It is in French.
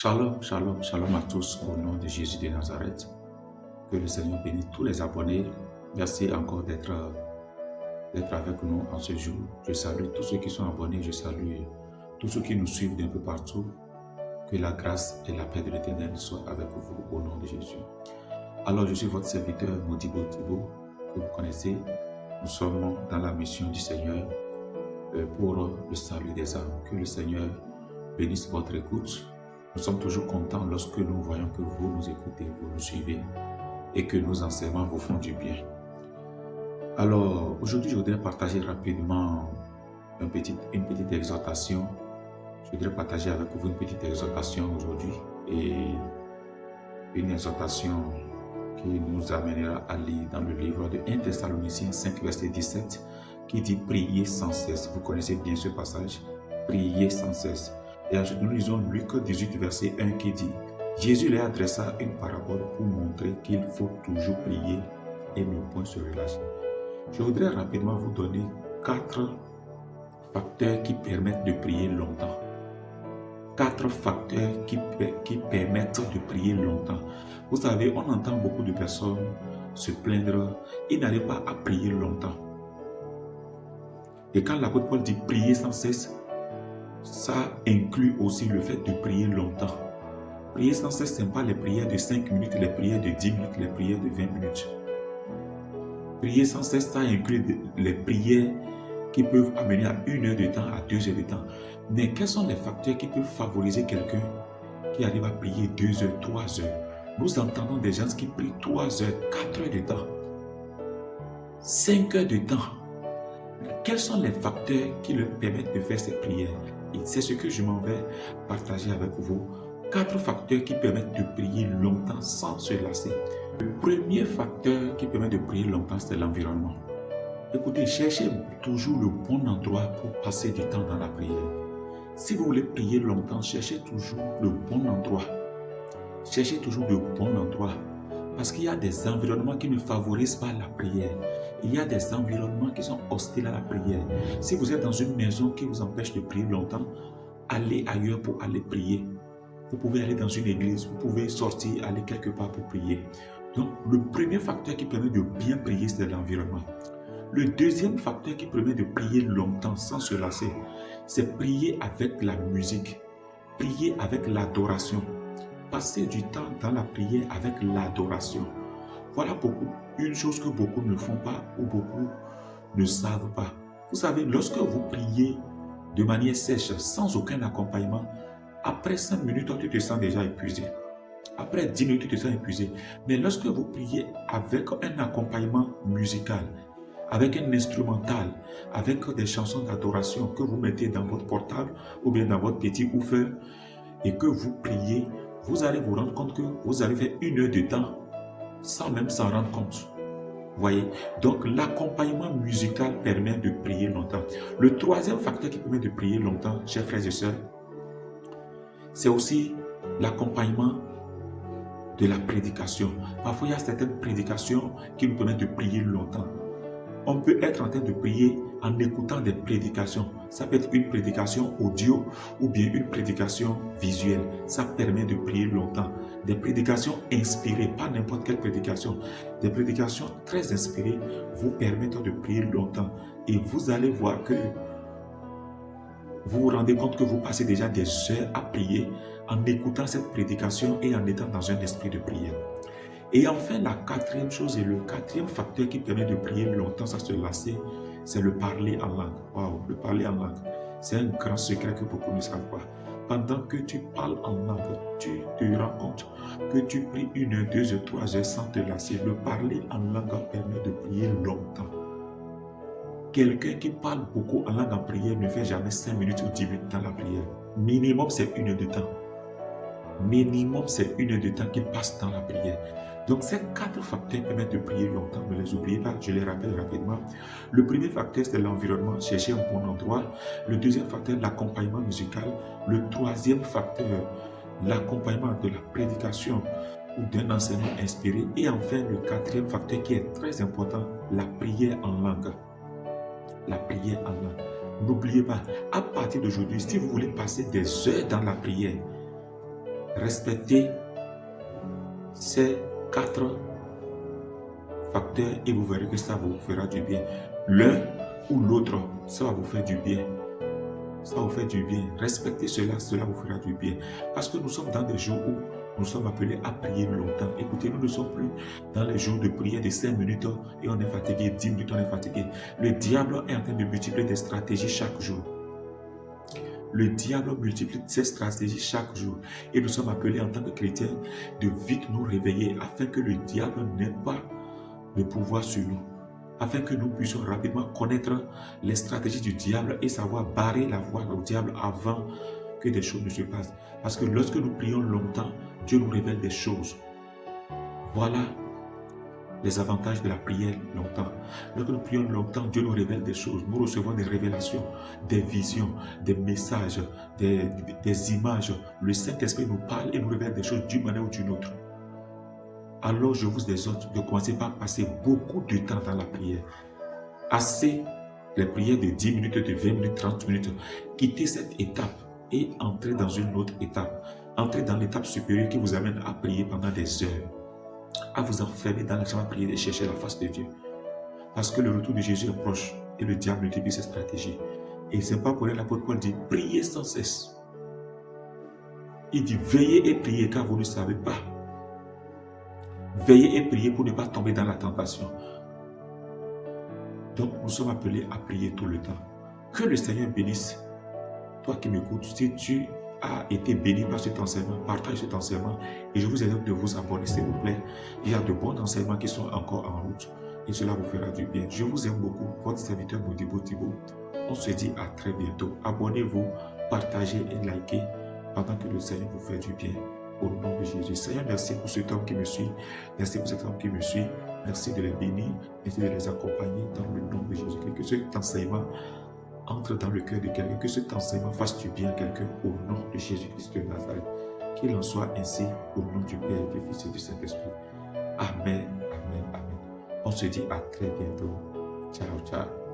Shalom, shalom, shalom à tous au nom de Jésus de Nazareth. Que le Seigneur bénisse tous les abonnés. Merci encore d'être avec nous en ce jour. Je salue tous ceux qui sont abonnés. Je salue tous ceux qui nous suivent d'un peu partout. Que la grâce et la paix de l'Éternel soient avec vous au nom de Jésus. Alors, je suis votre serviteur Modibo Thibault, que vous connaissez. Nous sommes dans la mission du Seigneur pour le salut des âmes. Que le Seigneur bénisse votre écoute. Nous sommes toujours contents lorsque nous voyons que vous nous écoutez, vous nous suivez et que nos enseignements vous font du bien. Alors, aujourd'hui, je voudrais partager rapidement une petite exhortation. Je voudrais partager avec vous une petite exhortation aujourd'hui et une exhortation qui nous amènera à lire dans le livre de 1 Thessaloniciens 5, verset 17, qui dit « Priez sans cesse ». Vous connaissez bien ce passage, « Priez sans cesse ». Et ensuite, nous lisons Luc 18, verset 1 qui dit « Jésus leur adressa une parabole pour montrer qu'il faut toujours prier et ne point se relâcher. » Je voudrais rapidement vous donner 4 facteurs qui permettent de prier longtemps. 4 facteurs qui permettent de prier longtemps. Vous savez, on entend beaucoup de personnes se plaindre et n'arrivent pas à prier longtemps. Et quand l'apôtre Paul dit « prier sans cesse », ça inclut aussi le fait de prier longtemps. Prier sans cesse, ce n'est pas les prières de 5 minutes, les prières de 10 minutes, les prières de 20 minutes. Prier sans cesse, ça inclut les prières qui peuvent amener à 1 heure de temps, à 2 heures de temps. Mais quels sont les facteurs qui peuvent favoriser quelqu'un qui arrive à prier 2 heures, 3 heures? Nous entendons des gens qui prient 3 heures, 4 heures de temps, 5 heures de temps. Quels sont les facteurs qui leur permettent de faire ces prières? Et c'est ce que je m'en vais partager avec vous. 4 facteurs qui permettent de prier longtemps sans se lasser. Le premier facteur qui permet de prier longtemps, c'est l'environnement. Écoutez, cherchez toujours le bon endroit pour passer du temps dans la prière. Si vous voulez prier longtemps, cherchez toujours le bon endroit. Cherchez toujours le bon endroit. Parce qu'il y a des environnements qui ne favorisent pas la prière. Il y a des environnements qui sont hostiles à la prière. Si vous êtes dans une maison qui vous empêche de prier longtemps, allez ailleurs pour aller prier. Vous pouvez aller dans une église, vous pouvez sortir, aller quelque part pour prier. Donc, le premier facteur qui permet de bien prier, c'est l'environnement. Le deuxième facteur qui permet de prier longtemps sans se lasser, c'est prier avec la musique, prier avec l'adoration. Passer du temps dans la prière avec l'adoration. Voilà une chose que beaucoup ne font pas ou beaucoup ne savent pas. Vous savez, lorsque vous priez de manière sèche, sans aucun accompagnement, après 5 minutes, tu te sens déjà épuisé. Après 10 minutes, tu te sens épuisé. Mais lorsque vous priez avec un accompagnement musical, avec un instrumental, avec des chansons d'adoration que vous mettez dans votre portable ou bien dans votre petit woofer et que vous priez, vous allez vous rendre compte que vous avez fait 1 heure de temps sans même s'en rendre compte. Voyez, donc l'accompagnement musical permet de prier longtemps. Le troisième facteur qui permet de prier longtemps, chers frères et sœurs, c'est aussi l'accompagnement de la prédication. Parfois, il y a certaines prédications qui nous permettent de prier longtemps. On peut être en train de prier en écoutant des prédications. Ça peut être une prédication audio ou bien une prédication visuelle. Ça permet de prier longtemps. Des prédications inspirées, pas n'importe quelle prédication. Des prédications très inspirées vous permettent de prier longtemps. Et vous allez voir que vous vous rendez compte que vous passez déjà des heures à prier en écoutant cette prédication et en étant dans un esprit de prière. Et enfin, la quatrième chose et le quatrième facteur qui permet de prier longtemps sans se lasser, c'est le parler en langue. Waouh, le parler en langue. C'est un grand secret que beaucoup ne savent pas. Pendant que tu parles en langue, tu te rends compte que tu pries 1 heure, 2 heures, 3 heures sans te lasser. Le parler en langue permet de prier longtemps. Quelqu'un qui parle beaucoup en langue en prière ne fait jamais 5 minutes ou 10 minutes dans la prière. Minimum, c'est 1 heure de temps. Minimum, c'est 1 heure de temps qu'il passe dans la prière. Donc, ces 4 facteurs permettent de prier longtemps. Ne les oubliez pas, je les rappelle rapidement. Le premier facteur, c'est l'environnement, chercher un bon endroit. Le deuxième facteur, l'accompagnement musical. Le troisième facteur, l'accompagnement de la prédication ou d'un enseignement inspiré. Et enfin, le quatrième facteur qui est très important, la prière en langue. La prière en langue. N'oubliez pas, à partir d'aujourd'hui, si vous voulez passer des heures dans la prière, Respectez ces 4 facteurs et vous verrez que ça vous fera du bien. L'un ou l'autre, ça va vous faire du bien. Ça vous fait du bien. Respectez cela, cela vous fera du bien. Parce que nous sommes dans des jours où nous sommes appelés à prier longtemps. Écoutez, nous ne sommes plus dans les jours de prière de 5 minutes et on est fatigué, 10 minutes on est fatigué. Le diable est en train de multiplier des stratégies chaque jour. Le diable multiplie ses stratégies chaque jour. Et nous sommes appelés en tant que chrétiens de vite nous réveiller afin que le diable n'ait pas de pouvoir sur nous. Afin que nous puissions rapidement connaître les stratégies du diable et savoir barrer la voie au diable avant que des choses ne se passent. Parce que lorsque nous prions longtemps, Dieu nous révèle des choses. Voilà les avantages de la prière longtemps. Lorsque nous prions longtemps, Dieu nous révèle des choses. Nous recevons des révélations, des visions, des messages, des images. Le Saint-Esprit nous parle et nous révèle des choses d'une manière ou d'une autre. Alors je vous exhorte de commencer par passer beaucoup de temps dans la prière. Assez les prières de 10 minutes, de 20 minutes, 30 minutes. Quittez cette étape et entrez dans une autre étape. Entrez dans l'étape supérieure qui vous amène à prier pendant des heures. À vous enfermer dans la chambre à prier et chercher la face de Dieu. Parce que le retour de Jésus est proche et le diable multiplie ses stratégies. Et c'est pas pour rien l'apôtre Paul dit priez sans cesse. Il dit veillez et priez car vous ne savez pas. Veillez et priez pour ne pas tomber dans la tentation. Donc nous sommes appelés à prier tout le temps. Que le Seigneur bénisse. Toi qui m'écoutes, si tu as été béni par cet enseignement, partage cet enseignement et je vous invite de vous abonner s'il vous plaît. Il y a de bons enseignements qui sont encore en route et cela vous fera du bien. Je vous aime beaucoup, votre serviteur Modibo Thibault. On se dit à très bientôt. Abonnez-vous, partagez et likez pendant que le Seigneur vous fait du bien. Au nom de Jésus. Seigneur, merci pour cet homme qui me suit. Merci pour cet homme qui me suit. Merci de les bénir. Merci de les accompagner dans le nom de Jésus. Que cet enseignement entre dans le cœur de quelqu'un. Que cet enseignement fasse du bien à quelqu'un au nom de Jésus-Christ de Nazareth. Qu'il en soit ainsi au nom du Père, du Fils et du Saint-Esprit. Amen, amen, amen. On se dit à très bientôt. Ciao, ciao.